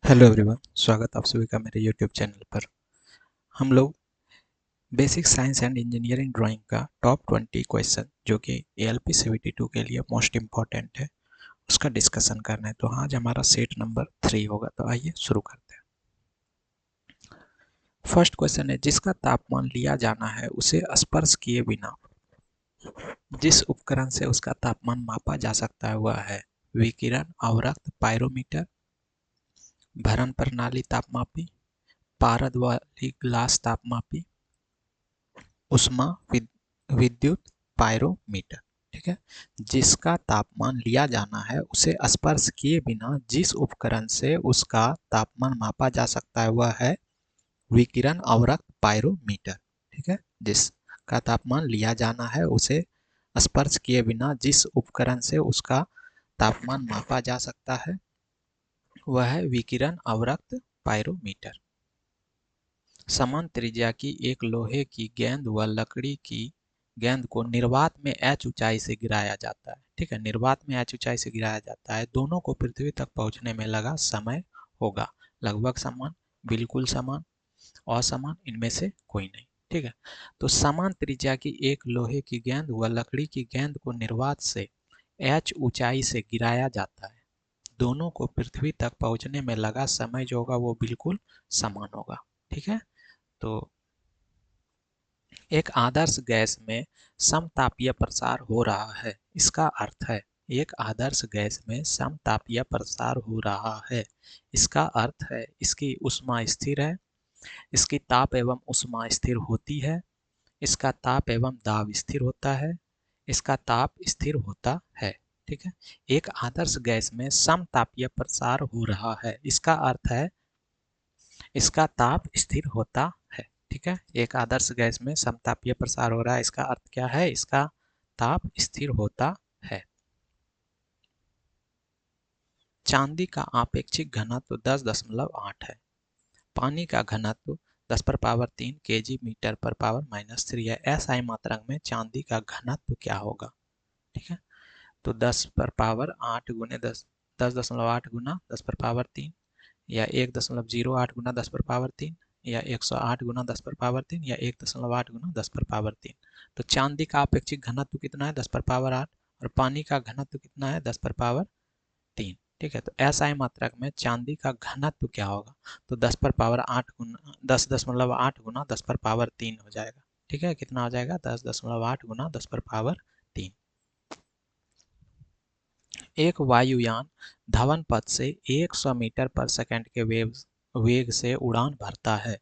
Hello everyone, स्वागत आप सभी का मेरे यूट्यूब चैनल पर। हम लोग basic science and engineering drawing का टॉप 20 क्वेश्चन जो कि एएलपी सीवीटी 2 के लिए मोस्ट इम्पॉर्टेंट है उसका डिस्कशन करना है। तो आज हमारा सेट नंबर 3 होगा। तो आइए शुरू करते हैं। फर्स्ट क्वेश्चन है, जिसका तापमान लिया जाना है उसे स्पर्श किए बिना जिस उपकरण से उसका तापमान मापा जा सकता है वह है विकिरण अवरक्त पायरोमीटर, भरण प्रणाली तापमापी, पारद वाली ग्लास तापमापी, उष्मा विद्युत पायरोमीटर। ठीक है, जिसका तापमान लिया जाना है उसे स्पर्श किए बिना जिस उपकरण से उसका तापमान मापा जा सकता है वह है विकिरण अवरक्त पायरोमीटर। ठीक है, जिसका तापमान लिया जाना है उसे स्पर्श किए बिना जिस उपकरण से उसका तापमान मापा जा सकता है वह है विकिरण अवरक्त पायरोमीटर। समान त्रिज्या की एक लोहे की गेंद व लकड़ी की गेंद को निर्वात में h ऊंचाई से गिराया जाता है। ठीक है, निर्वात में h ऊंचाई से गिराया जाता है। दोनों को पृथ्वी तक पहुंचने में लगा समय होगा लगभग समान, बिल्कुल समान, असमान, इनमें से कोई नहीं। ठीक है, तो समान त्रिज्या की एक लोहे की गेंद व लकड़ी की गेंद को निर्वात से h ऊंचाई से गिराया जाता है। दोनों को पृथ्वी तक पहुंचने में लगा समय जो होगा वो बिल्कुल समान होगा। ठीक है, तो एक आदर्श गैस में समतापीय प्रसार हो रहा है। इसका अर्थ है एक आदर्श गैस में समतापीय प्रसार हो रहा है। इसका अर्थ है इसकी ऊष्मा स्थिर है, इसकी ताप एवं ऊष्मा स्थिर होती है, इसका ताप एवं दाब स्थिर होता है, इसका ताप स्थिर होता है। ठीक है, एक आदर्श गैस में समतापीय प्रसार हो रहा है। इसका अर्थ है इसका ताप स्थिर होता है। ठीक है, एक आदर्श गैस में समतापीय प्रसार हो रहा है, इसका अर्थ क्या है? इसका ताप स्थिर होता है। चांदी का आपेक्षिक घनत्व 10.8 है। पानी का घनत्व 10 पर पावर 3 केजी मीटर पर पावर -3 है। एसआई मात्रक में चांदी का घनत्व क्या होगा? ठीक है, तो 10 पर पावर 8 गुने 10.8 गुना 10 पर पावर 3 या 1.08 गुना 10 पर पावर 3 या 108 गुना 10 पर पावर 3 या 1.8 गुना 10 पर पावर 3। तो चांदी का अपेक्षिक घनत्व कितना है? 10 पर पावर 8। और पानी का घनत्व कितना है? 10 पर पावर 3। ठीक है, तो एसआई मात्रक में चांदी का घनत्व क्या होगा? तो 10 पर पावर 8 गुना 10.8 गुना 10 पर पावर 3 हो जाएगा। ठीक है, कितना हो जाएगा? 10.8 गुना 10 पर पावर 3। एक वायुयान धवन पथ से 100 मीटर पर सेकंड के वेग से उड़ान भरता है।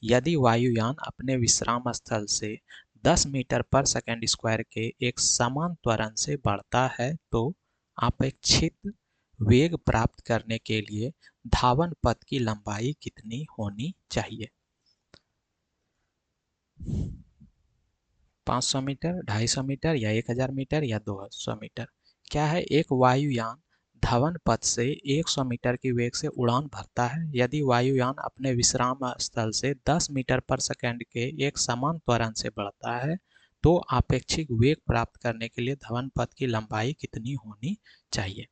यदि वायुयान अपने विश्राम स्थल से 10 मीटर पर सेकंड स्क्वायर के एक समान त्वरण से बढ़ता है तो अपेक्षित वेग प्राप्त करने के लिए धावन पथ की लंबाई कितनी होनी चाहिए? 500 मीटर, 250 मीटर या 1000 मीटर या 200 मीटर? क्या है? एक वायुयान धावन पथ से 100 मीटर की वेग से उड़ान भरता है। यदि वायुयान अपने विश्राम स्थल से 10 मीटर पर सेकंड के एक समान त्वरण से बढ़ता है तो अपेक्षित वेग प्राप्त करने के लिए धवन पथ की लंबाई कितनी होनी चाहिए?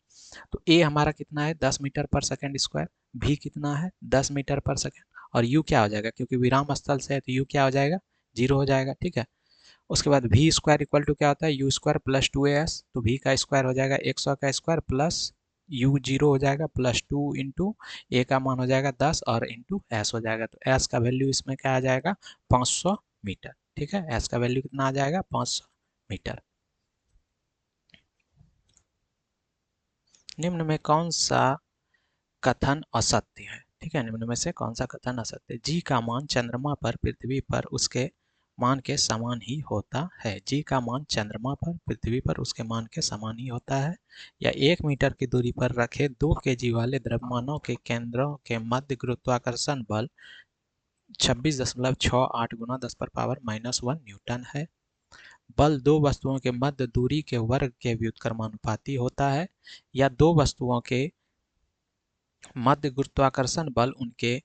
तो ए हमारा कितना है? 10 मीटर पर सेकंड स्क्वायर। भी कितना है? 10 मीटर पर सेकंड। और यू क्या हो जाएगा? क्योंकि विराम स्थल से है तो यू क्या हो जाएगा? 0 हो जाएगा। ठीक है, उसके बाद वी स्क्वायर इक्वल टू क्या होता है? You square plus 2as। तो वी का स्क्वायर हो जाएगा 100 का स्क्वायर प्लस यू 0 हो जाएगा प्लस 2 इंटू ए का मान हो जाएगा 10 और इंटू एस हो जाएगा। तो एस का वैल्यू इसमें क्या आ जाएगा? 500 मीटर। ठीक है, एस का वैल्यू कितना आ जाएगा? 500 मीटर। निम्न में कौन सा कथन असत्य है? ठीक है, निम्न में से कौन सा कथन असत्य है? जी का मान चंद्रमा पर पृथ्वी पर उसके मान के समान ही होता है। जी का मान चंद्रमा पर पृथ्वी पर उसके मान के समान ही होता है। या 1 मीटर की दूरी पर रखे 2 केजी वाले द्रव्यमानों के केंद्रों के मध्य गुरुत्वाकर्षण बल 26.68 गुना 10 पर पावर -1 न्यूटन है। बल दो वस्तुओं के मध्य दूरी के वर्ग के व्युत्क्रमानुपाती होता है। या दो वस्तुओं के मध्य गुरुत्वाकर्षण बल उनके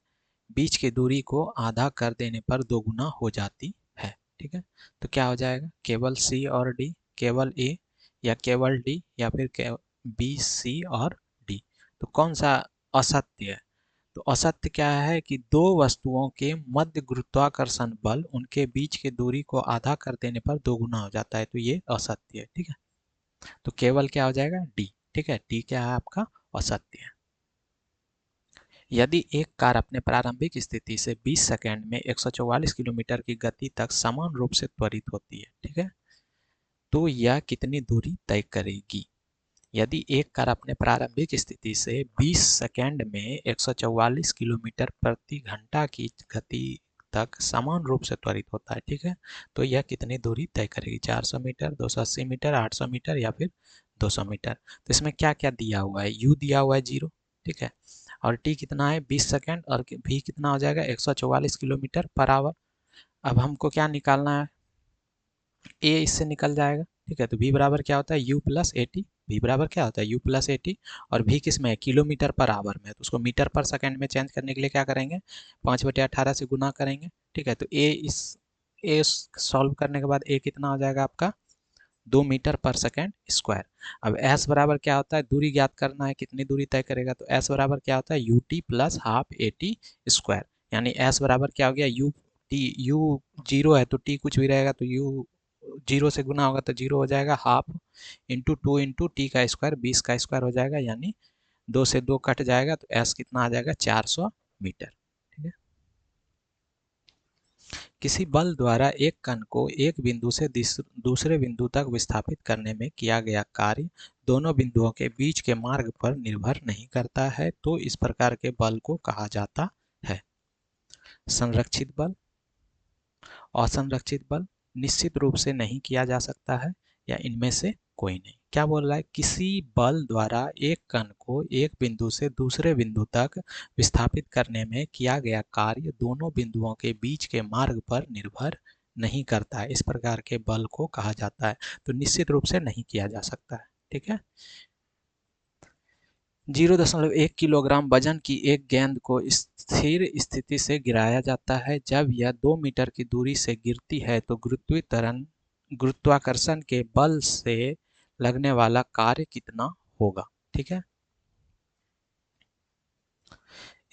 बीच की दूरी को आधा कर देने पर दोगुना हो जाती है। ठीक है, तो क्या हो जाएगा? केवल सी और डी, केवल ए या केवल डी या फिर बी सी और डी? तो कौन सा असत्य है? तो असत्य क्या है कि दो वस्तुओं के मध्य गुरुत्वाकर्षण बल उनके बीच की दूरी को आधा कर देने पर दोगुना हो जाता है, तो ये असत्य है। ठीक है, तो केवल क्या हो जाएगा, डी। ठीक है, डी क्या है आपका, असत्य है। यदि एक कार अपने प्रारंभिक स्थिति से 20 सेकंड में 144 किलोमीटर की गति तक समान रूप से त्वरित होती है, ठीक है, तो यह कितनी दूरी तय करेगी। यदि एक कार अपने प्रारंभिक स्थिति से 20 सेकंड में 144 किलोमीटर प्रति घंटा की गति तक समान रूप से त्वरित होता है, ठीक है, तो यह कितनी दूरी तय करेगी, 400 मीटर, 280 मीटर, 800 मीटर या फिर 200 मीटर। तो इसमें क्या क्या दिया हुआ है, यू दिया हुआ है 0, ठीक है, और टी कितना है 20 सेकंड, और भी कितना हो जाएगा 144 किलोमीटर पर आवर। अब हमको क्या निकालना है, ए इससे निकल जाएगा, ठीक है, तो v बराबर क्या होता है, u plus a t. V बराबर क्या होता है, u प्लस ए टी, और v किस में है, किलोमीटर पर आवर में, तो उसको मीटर पर सेकंड में चेंज करने के लिए क्या करेंगे, 5/18 से गुना करेंगे। ठीक है, तो ए सॉल्व करने के बाद ए कितना हो जाएगा आपका, 2 मीटर पर सेकेंड स्क्वायर। अब एस बराबर क्या होता है, दूरी ज्ञात करना है, कितनी दूरी तय करेगा, तो एस बराबर क्या होता है, U T plus half A T square. यानी एस बराबर क्या हो गया, यू 0 है तो टी कुछ भी रहेगा, तो यू 0 से गुना होगा तो 0 हो जाएगा, हाफ इंटू 2 इंटू टी का स्क्वायर, 20 का स्क्वायर हो जाएगा, यानी 2 से 2 कट जाएगा, तो एस कितना आ जाएगा, 400 मीटर। ठीक है, किसी बल द्वारा एक कण को एक बिंदु से दूसरे बिंदु तक विस्थापित करने में किया गया कार्य दोनों बिंदुओं के बीच के मार्ग पर निर्भर नहीं करता है, तो इस प्रकार के बल को कहा जाता है संरक्षित बल, असंरक्षित बल, निश्चित रूप से नहीं किया जा सकता है, या इनमें से कोई नहीं। क्या बोल रहा है, किसी बल द्वारा एक कण को एक बिंदु से दूसरे बिंदु तक विस्थापित करने में किया गया कार्य दोनों बिंदुओं के बीच के मार्ग पर निर्भर नहीं करता है, इस प्रकार के बल को कहा जाता है। तो निश्चित रूप से नहीं किया जा सकता है। ठीक है, 0.1 किलोग्राम वजन की एक गेंद को स्थिर स्थिति से गिराया जाता है। जब यह 2 मीटर की दूरी से गिरती है तो गुरुत्वाकर्षण के बल से लगने वाला कार्य कितना होगा। ठीक है,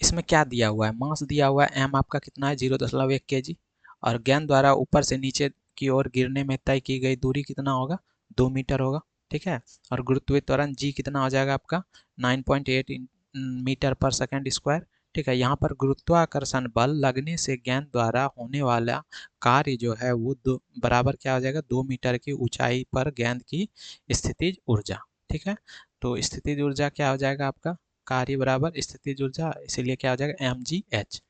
इसमें क्या दिया हुआ है, मास दिया हुआ है, एम आपका कितना है 0.1 kg, और गेंद द्वारा ऊपर से नीचे की ओर गिरने में तय की गई दूरी कितना होगा, 2 मीटर होगा। ठीक है, और गुरुत्वीय त्वरण जी कितना हो जाएगा आपका 9.8 मीटर पर सेकंड स्क्वायर। ठीक है, यहाँ पर गुरुत्वाकर्षण बल लगने से गेंद द्वारा होने वाला कार्य जो है वो बराबर क्या हो जाएगा, 2 मीटर की ऊंचाई पर गेंद की स्थितिज ऊर्जा। ठीक है, तो स्थितिज ऊर्जा क्या हो जाएगा आपका, कार्य बराबर स्थितिज ऊर्जा, इसीलिए क्या हो जाएगा mgh।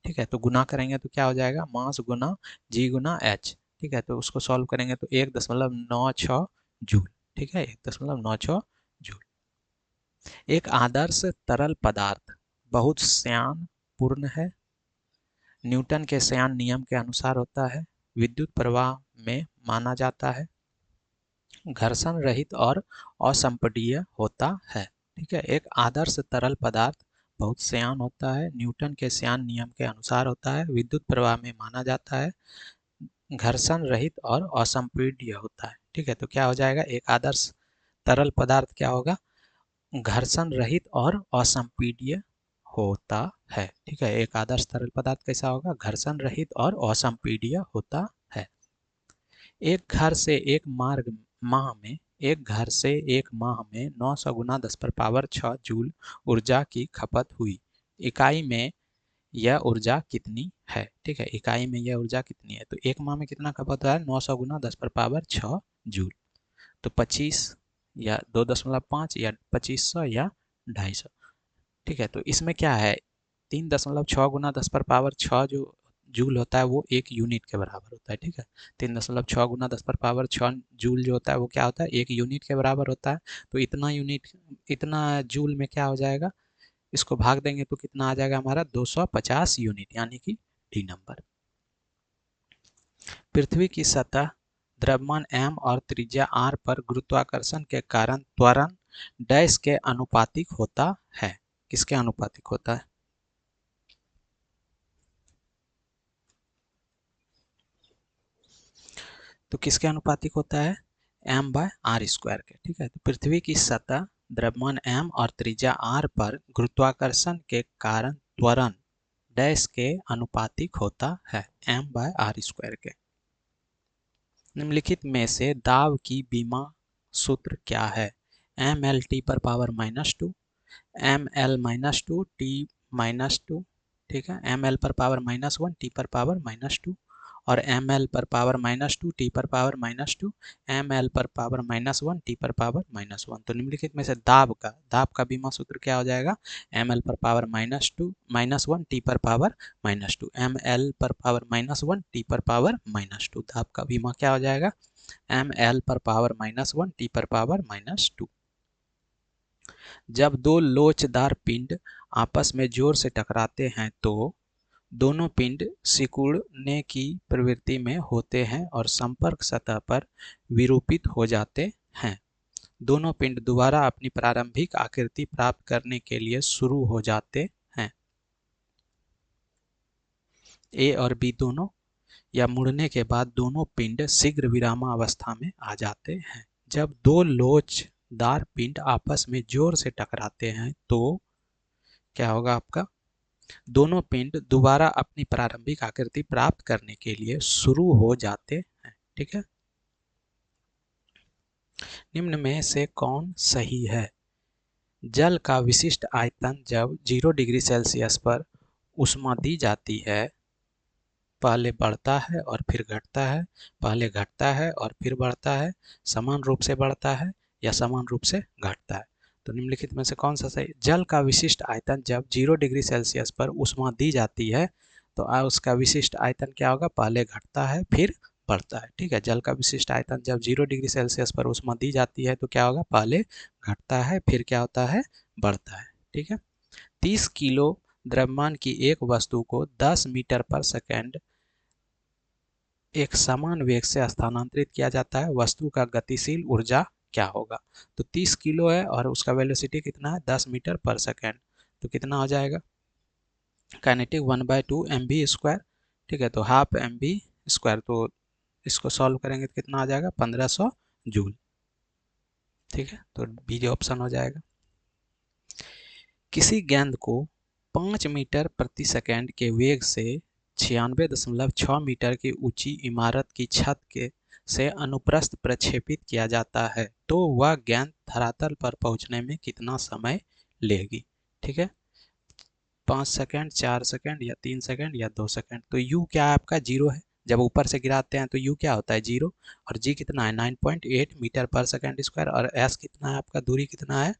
ठीक है, तो गुना करेंगे तो क्या हो जाएगा, मास गुना जी गुना एच। ठीक है, तो उसको सॉल्व करेंगे तो 1.96 जूल। ठीक है, 1.96 जूल। एक आदर्श तरल पदार्थ बहुत श्यान पूर्ण है, न्यूटन के श्यान नियम के अनुसार होता है, विद्युत प्रवाह में माना जाता है, घर्षण रहित और असंपीड्य होता है। ठीक है, एक आदर्श तरल पदार्थ बहुत श्यान होता है, न्यूटन के श्यान नियम के अनुसार होता है, विद्युत प्रवाह में माना जाता है, घर्षण रहित और असंपीड्य होता है। ठीक है, तो क्या हो जाएगा, एक आदर्श तरल पदार्थ क्या होगा, घर्षण रहित और असंपीड्य होता है। ठीक है, एक आदर्श तरल पदार्थ कैसा होगा, घर्षण रहित और असंपीड्य होता है। एक घर से एक माह में 900 गुना 10⁻6 जूल ऊर्जा की खपत हुई। इकाई में यह ऊर्जा कितनी है। ठीक है, इकाई में यह ऊर्जा कितनी है, तो एक माह में कितना खपत हुआ है, 900 गुना 10⁻6 जूल, तो 25 या 2.5 या 2500 या 250। ठीक है, तो इसमें क्या है, 3.6 गुना 10⁻6 जो जूल होता है वो 1 यूनिट के बराबर होता है। ठीक है, 3.6 गुना 10⁻6 जूल जो होता है वो क्या होता है, 1 यूनिट के बराबर होता है। तो इतना जूल में क्या हो जाएगा, इसको भाग देंगे तो कितना आ जाएगा हमारा 250 यूनिट, यानी कि डी नंबर। पृथ्वी की सतह द्रव्यमान m और त्रिज्या r पर गुरुत्वाकर्षण के कारण त्वरण डैश के अनुपातिक होता है। किसके अनुपातिक होता है, तो किसके अनुपातिक होता है, m/r² के। ठीक है, तो पृथ्वी की सतह द्रव्यमान m और त्रिज्या r पर गुरुत्वाकर्षण के कारण त्वरण डैश के अनुपातिक होता है, m/r² के। निम्नलिखित में से दाब की बीमा सूत्र क्या है? mL/2, mL-2 ठीक है, mL/-1 T/-2 और mL/-2 T/-2 mL/-1 T/-1। तो निम्नलिखित में से दाब का बीमा सूत्र क्या हो जाएगा? mL/-2 -1 T/-2 mL/-1 T/-2। दाब का बीमा क्या हो जाएगा? mL/-1 T/-2। जब दो लोचदार पिंड आपस में जोर से टकराते हैं तो दोनों पिंड सिकुड़ने की प्रवृत्ति में होते हैं और संपर्क सतह पर विरूपित हो जाते हैं। दोनों पिंड दोबारा अपनी प्रारंभिक आकृति प्राप्त करने के लिए शुरू हो जाते हैं। ए और बी दोनों या मुड़ने के बाद दोनों पिंड शीघ्र विरामावस्था में आ जाते हैं। जब दो लोचदार पिंड आपस में जोर से टकराते हैं तो क्या होगा आपका? दोनों पिंड दोबारा अपनी प्रारंभिक आकृति प्राप्त करने के लिए शुरू हो जाते हैं। ठीक है, निम्न में से कौन सही है? जल का विशिष्ट आयतन जब 0 डिग्री सेल्सियस पर ऊष्मा दी जाती है पहले बढ़ता है और फिर घटता है, पहले घटता है और फिर बढ़ता है, समान रूप से बढ़ता है या समान रूप से घटता है। तो निम्नलिखित में से कौन सा सही? जल का विशिष्ट आयतन जब 0 डिग्री सेल्सियस पर ऊष्मा दी जाती है तो उसका विशिष्ट आयतन क्या होगा? पहले घटता है फिर बढ़ता है। ठीक है, जल का विशिष्ट आयतन जब 0 डिग्री सेल्सियस पर ऊष्मा दी जाती है तो क्या होगा? पहले घटता है फिर क्या होता है? बढ़ता है। ठीक है, 30 किलो द्रव्यमान की एक वस्तु को 10 मीटर पर सेकेंड एक समान वेग से स्थानांतरित किया जाता है, वस्तु का गतिशील ऊर्जा क्या होगा? तो 30 किलो है और उसका वेलोसिटी कितना है? 10 मीटर पर सेकेंड। तो कितना हो जाएगा? Kinetic 1/2 mv²। ठीक है, तो हाफ mv²। तो इसको सॉल्व करेंगे तो कितना आ जाएगा? 1500 जूल। ठीक है, तो बी जो ऑप्शन हो जाएगा। किसी गेंद को 5 मीटर प्रति सेकेंड के वेग से 96.6 मीटर की ऊंची इमारत की छत के से अनुप्रस्थ प्रक्षेपित किया जाता है तो वह गेंद धरातल पर पहुंचने में कितना समय लेगी? ठीक है, 5 सेकेंड, 4 सेकेंड या 3 सेकेंड या 2 सेकेंड। तो यू क्या है आपका? 0 है। जब ऊपर से गिराते हैं तो यू क्या होता है? 0। और जी कितना है? 9.8 मीटर पर सेकेंड स्क्वायर। और एस कितना है आपका? दूरी कितना है?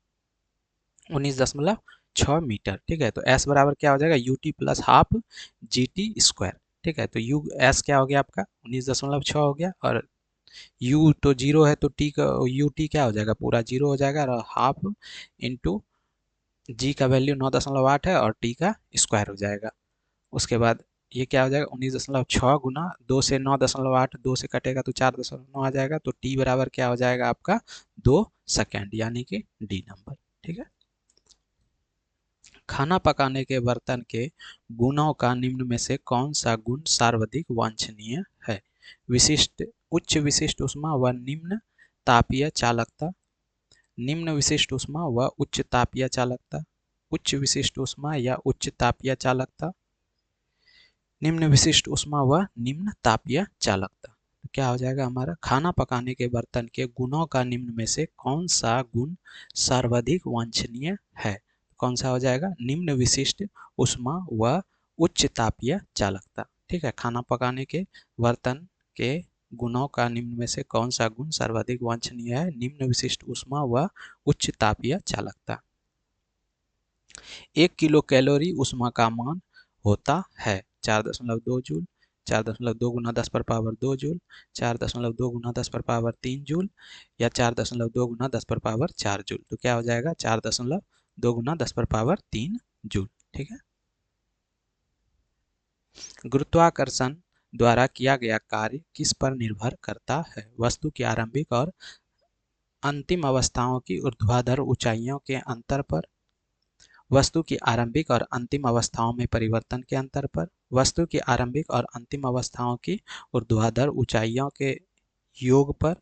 19.6 मीटर। ठीक है, तो एस बराबर क्या हो जाएगा? UT plus half GT²। ठीक है, तो यू एस क्या हो गया आपका? 19.6 हो गया और यू तो 0 है तो टी का यू टी क्या हो जाएगा? पूरा 0 हो जाएगा और हाफ इंटू जी का वैल्यू 9.8 है और टी का स्क्वायर हो जाएगा। उसके बाद ये क्या हो जाएगा? 19.6 गुना 2 से 9.8, 2 से कटेगा तो 4.9 आ जाएगा। तो टी बराबर क्या हो जाएगा आपका? 2 सेकेंड, यानी कि डी नंबर। ठीक है, खाना पकाने के बर्तन के गुणों का निम्न में से कौन सा गुण सर्वाधिक वांछनीय है? उच्च विशिष्ट ऊष्मा व निम्न तापीय चालकता। निम्न विशिष्ट ऊष्मा व उच्च तापीय चालकता। उच्च विशिष्ट ऊष्मा या उच्च तापीय चालकता। निम्न विशिष्ट ऊष्मा व निम्न तापीय चालकता। तो क्या हो जाएगा हमारा? खाना पकाने के बर्तन के गुणों का निम्न में से कौन सा गुण सर्वाधिक वांछनीय है? कौन सा हो जाएगा? निम्न विशिष्ट ऊष्मा व उच्च तापीय चालकता। ठीक है, खाना पकाने के बर्तन के गुणों का निम्न में से कौन सा गुण सर्वाधिक वांछनीय है? निम्न विशिष्ट ऊष्मा व उच्च तापीय चालकता। 1 किलो कैलोरी ऊष्मा का मान होता है 4.2 जूल, 4.2 गुना 10 पर पावर 2 जूल, 4.2 गुना 10 पर पावर 3 जूल या 4.2 गुना 10 पर पावर 4 जूल। तो क्या हो जाएगा? 4.2 गुना 10 पर पावर 3 जूल। ठीक है, गुरुत्वाकर्षण द्वारा किया गया कार्य किस पर निर्भर करता है? वस्तु की आरंभिक और अंतिम अवस्थाओं की ऊर्ध्वाधर ऊंचाइयों के अंतर पर, वस्तु की आरंभिक और अंतिम अवस्थाओं में परिवर्तन के अंतर पर, वस्तु की आरंभिक और अंतिम अवस्थाओं की ऊर्ध्वाधर ऊंचाइयों के योग पर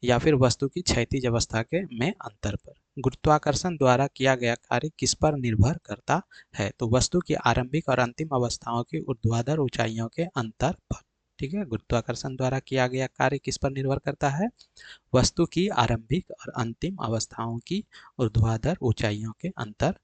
या फिर वस्तु की क्षैतिज अवस्था के में अंतर पर। गुरुत्वाकर्षण द्वारा किया गया कार्य किस पर निर्भर करता है? तो वस्तु की आरंभिक और अंतिम अवस्थाओं की ऊर्ध्वाधर ऊंचाइयों के अंतर पर। ठीक है, गुरुत्वाकर्षण द्वारा किया गया कार्य किस पर निर्भर करता है? वस्तु की आरंभिक और अंतिम अवस्थाओं की ऊर्ध्वाधर ऊंचाइयों के अंतर